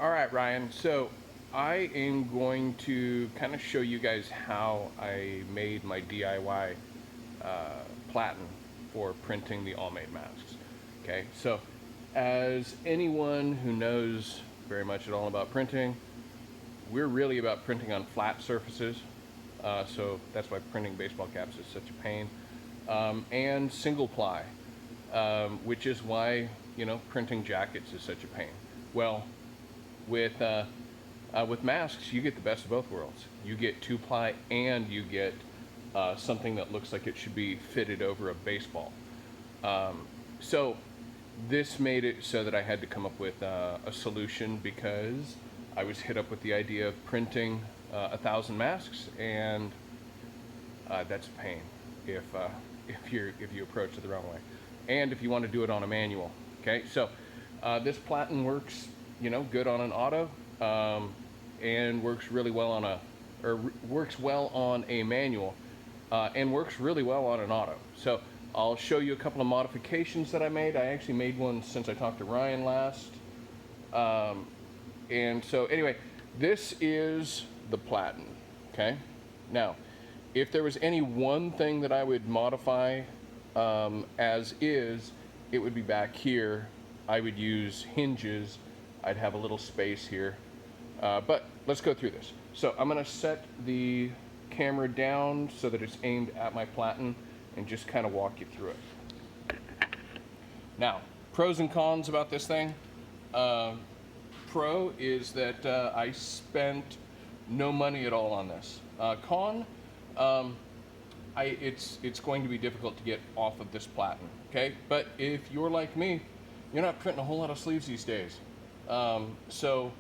All right, Ryan. So I am going to kind of show you guys how I made my DIY platen for printing the all-made masks. Okay, so as anyone who knows very much at all about printing, we're really about printing on flat surfaces. So that's why printing baseball caps is such a pain. And single ply, which is why printing jackets is such a pain. Well, with masks, you get the best of both worlds. You get two ply, and you get something that looks like it should be fitted over a baseball. So this made it so that I had to come up with a solution because I was hit up with the idea of printing 1,000 masks, and that's a pain if you approach it the wrong way, and if you want to do it on a manual. Okay, so this platen works, good on an auto, and works really well on works well on a manual, and works really well on an auto. So I'll show you a couple of modifications that I made. I actually made one since I talked to Ryan last. And so anyway, this is the platen, okay? Now, if there was any one thing that I would modify as is, it would be back here. I would use hinges. I'd have a little space here. But let's go through this. So I'm gonna set the camera down so that it's aimed at my platen and just kind of walk you through it. Now, pros and cons about this thing. Pro is that I spent no money at all on this. Con, it's going to be difficult to get off of this platen, okay? But if you're like me, you're not printing a whole lot of sleeves these days. So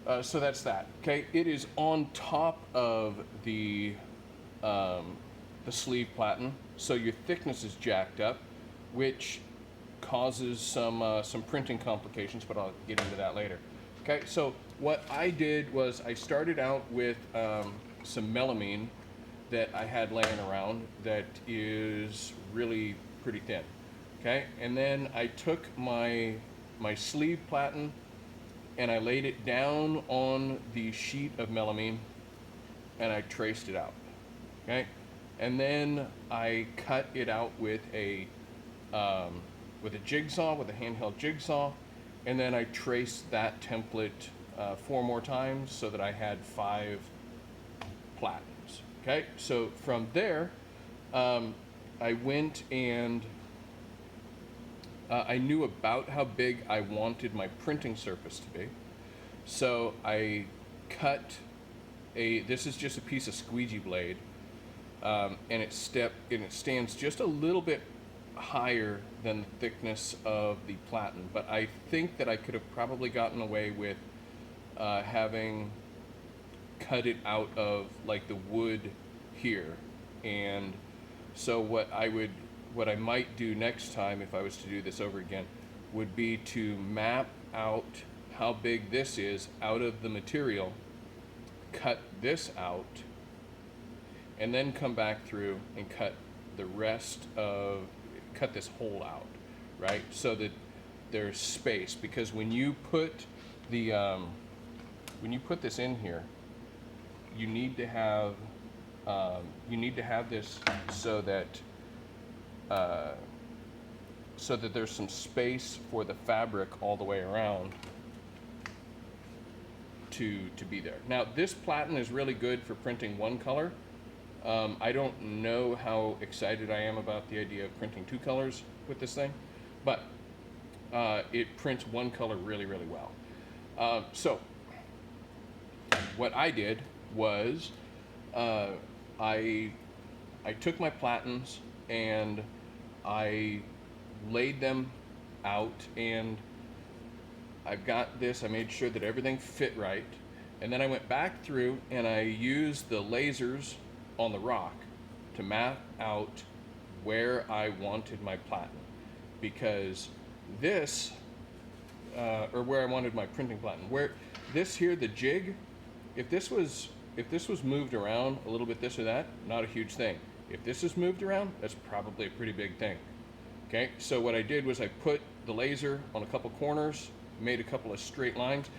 that's that, okay? It is on top of the sleeve platen, so your thickness is jacked up, which causes some printing complications, but I'll get into that later. Okay, so what I did was I started out with some melamine that I had laying around that is really pretty thin. Okay, and then I took my sleeve platen and I laid it down on the sheet of melamine and I traced it out. Okay, and then I cut it out with a jigsaw, with a handheld jigsaw, and then I traced that template 4 more times so that I had 5 platens. Okay, so from there, I went and I knew about how big I wanted my printing surface to be, so I cut this is just a piece of squeegee blade, and it stands just a little bit higher than the thickness of the platen, but I think that I could have probably gotten away with having cut it out of like the wood here. And so what I might do next time if I was to do this over again would be to map out how big this is out of the material, cut this out, and then come back through and cut this hole out, right? So that there's space, because when you put this in here, you need to have this so that there's some space for the fabric all the way around to be there. Now, this platen is really good for printing one color. I don't know how excited I am about the idea of printing 2 colors with this thing, but it prints one color really, really well. So what I did was I took my platens and I laid them out, and I made sure that everything fit right, and then I went back through and I used the lasers on the rock to map out where I wanted my platen, because this, or where I wanted my printing platen, where this here, the jig, if this was moved around a little bit, this or that, not a huge thing. If this is moved around, that's probably a pretty big thing. Okay, so what I did was I put the laser on a couple corners made a couple of straight lines,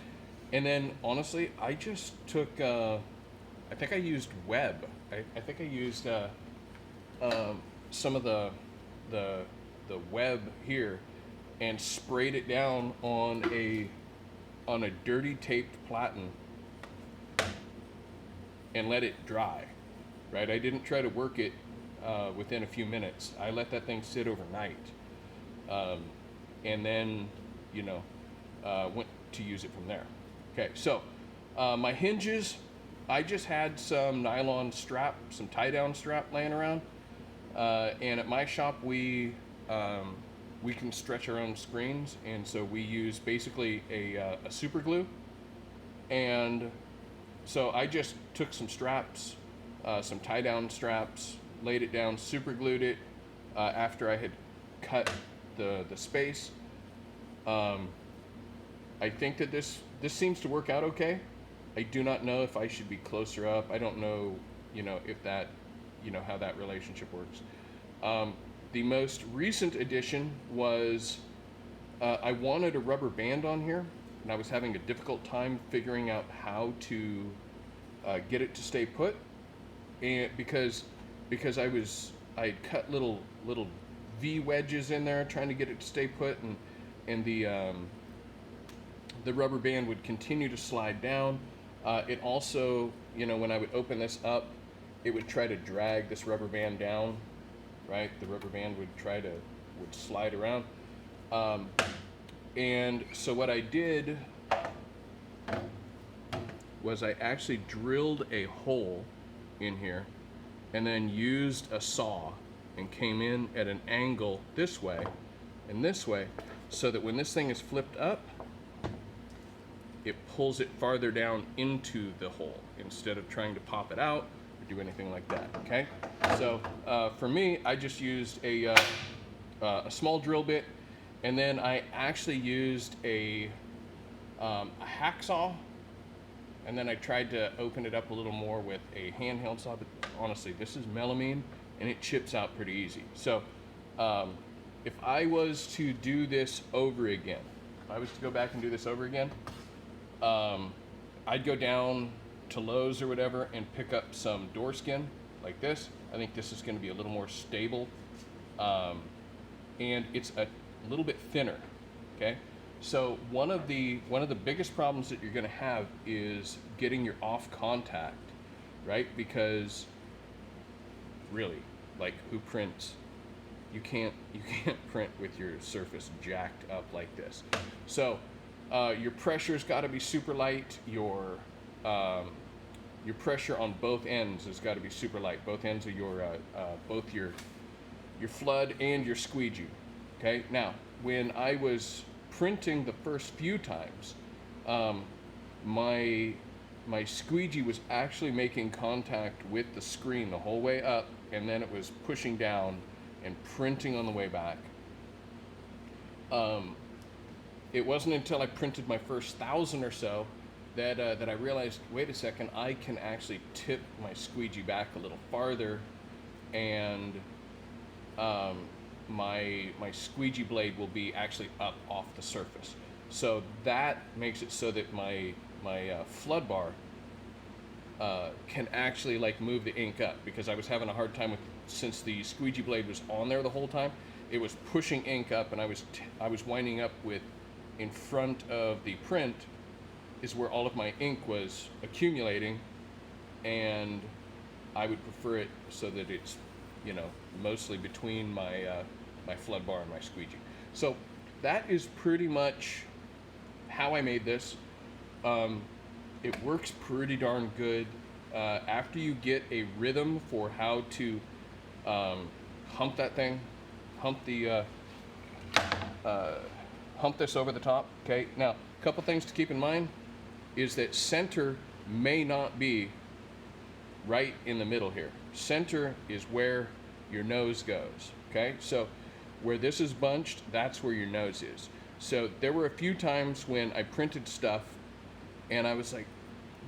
and then honestly, I just took. I think I used web. I think I used some of the the web here, and sprayed it down on a dirty taped platen, and let it dry. Right, I didn't try to work it within a few minutes. I let that thing sit overnight, and then went to use it from there. Okay, so my hinges, I just had some nylon strap, some tie-down strap laying around, and at my shop we can stretch our own screens, and so we use basically a super glue, and so I just took some straps, some tie-down straps, laid it down, super glued it after I had cut the space. I think that this seems to work out okay. I do not know if I should be closer up. I don't know, if that, how that relationship works. The most recent addition was I wanted a rubber band on here, and I was having a difficult time figuring out how to get it to stay put, and because I had cut little V wedges in there trying to get it to stay put, and the rubber band would continue to slide down. It also, when I would open this up, it would try to drag this rubber band down, right? The rubber band would slide around. And so what I did was I actually drilled a hole in here and then used a saw and came in at an angle this way and this way, so that when this thing is flipped up, it pulls it farther down into the hole instead of trying to pop it out or do anything like that. Okay, so for me, I just used a small drill bit, and then I actually used a hacksaw, and then I tried to open it up a little more with a handheld saw. But honestly, this is melamine, and it chips out pretty easy. So if I was to do this over again, if I was to go back and do this over again, I'd go down to Lowe's or whatever and pick up some door skin like this. I think this is going to be a little more stable, and it's a little bit thinner. Okay, so one of the biggest problems that you're going to have is getting your off contact, right? Because really, like, who prints? You can't print with your surface jacked up like this. So your pressure's got to be super light. Your pressure on both ends has got to be super light. Both ends of both your flood and your squeegee. Okay. Now, when I was printing the first few times, my squeegee was actually making contact with the screen the whole way up, and then it was pushing down and printing on the way back. It wasn't until I printed my first 1,000 or so that I realized, wait a second, I can actually tip my squeegee back a little farther, and my squeegee blade will be actually up off the surface. So that makes it so that my flood bar can actually like move the ink up, because I was having a hard time with, since the squeegee blade was on there the whole time, it was pushing ink up, and I was winding up with, in front of the print is where all of my ink was accumulating, and I would prefer it so that it's, mostly between my flood bar and my squeegee. So that is pretty much how I made this. It works pretty darn good. After you get a rhythm for how to hump that thing, hump this over the top. Okay, now a couple things to keep in mind is that center may not be right in the middle here. Center is where your nose goes. Okay, so where this is bunched, that's where your nose is. So there were a few times when I printed stuff and I was like,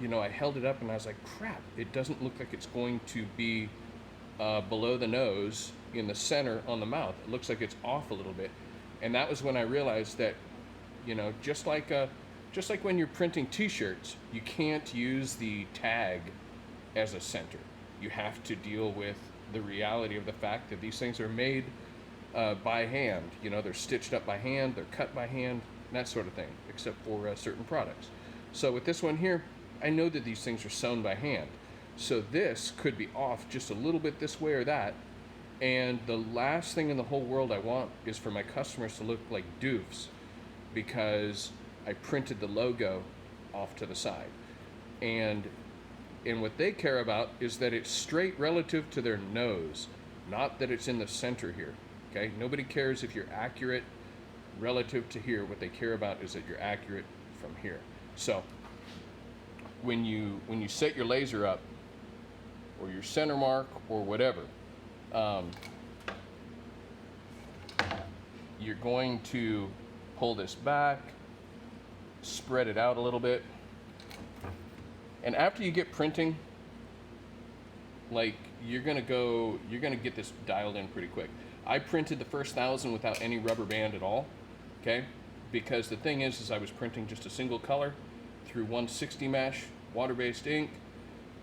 I held it up and I was like, crap, it doesn't look like it's going to be below the nose in the center on the mouth. It looks like it's off a little bit. And that was when I realized that You know, just like when you're printing T-shirts, you can't use the tag as a center. You have to deal with the reality of the fact that these things are made by hand. You know, they're stitched up by hand, they're cut by hand, that sort of thing, except for certain products. So with this one here, I know that these things are sewn by hand. So this could be off just a little bit this way or that. And the last thing in the whole world I want is for my customers to look like doofs because I printed the logo off to the side. And what they care about is that it's straight relative to their nose, not that it's in the center here. Okay? Nobody cares if you're accurate relative to here. What they care about is that you're accurate from here. So when you set your laser up or your center mark or whatever, you're going to pull this back, spread it out a little bit, and after you get printing, like you're gonna get this dialed in pretty quick. I printed the first 1,000 without any rubber band at all, okay? Because the thing is I was printing just a single color through 160 mesh, water-based ink,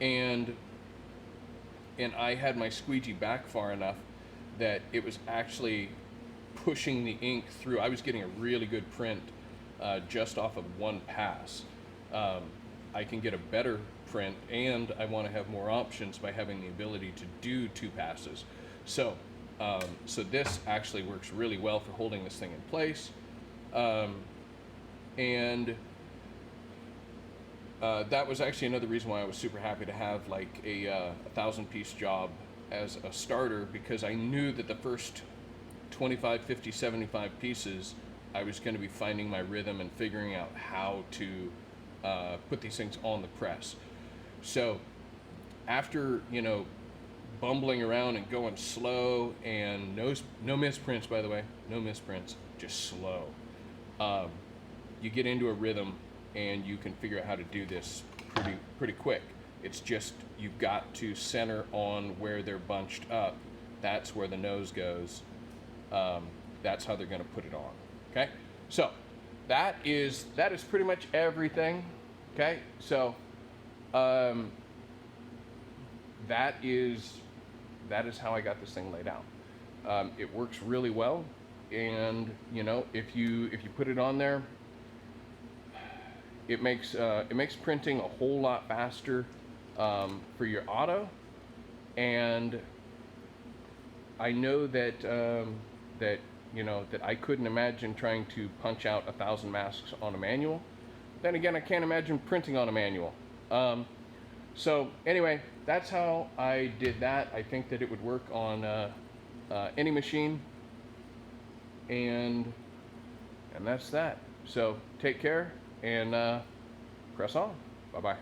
and I had my squeegee back far enough that it was actually pushing the ink through. I was getting a really good print just off of one pass. I can get a better print, and I want to have more options by having the ability to do 2 passes. So this actually works really well for holding this thing in place. That was actually another reason why I was super happy to have like a 1,000-piece job as a starter, because I knew that the first 25, 50, 75 pieces, I was going to be finding my rhythm and figuring out how to put these things on the press. So after, you know, bumbling around and going slow, and no misprints, by the way, no misprints, just slow, you get into a rhythm and you can figure out how to do this pretty quick. It's just you've got to center on where they're bunched up. That's where the nose goes. That's how they're going to put it on. Okay, so that is pretty much everything. Okay, so that is how I got this thing laid out. It works really well, and you know, if you put it on there, it makes printing a whole lot faster for your auto. And I know that that I couldn't imagine trying to punch out 1,000 masks on a manual. Then again, I can't imagine printing on a manual. So anyway, that's how I did that. I think that it would work on any machine, and that's that. So take care and press on. Bye-bye.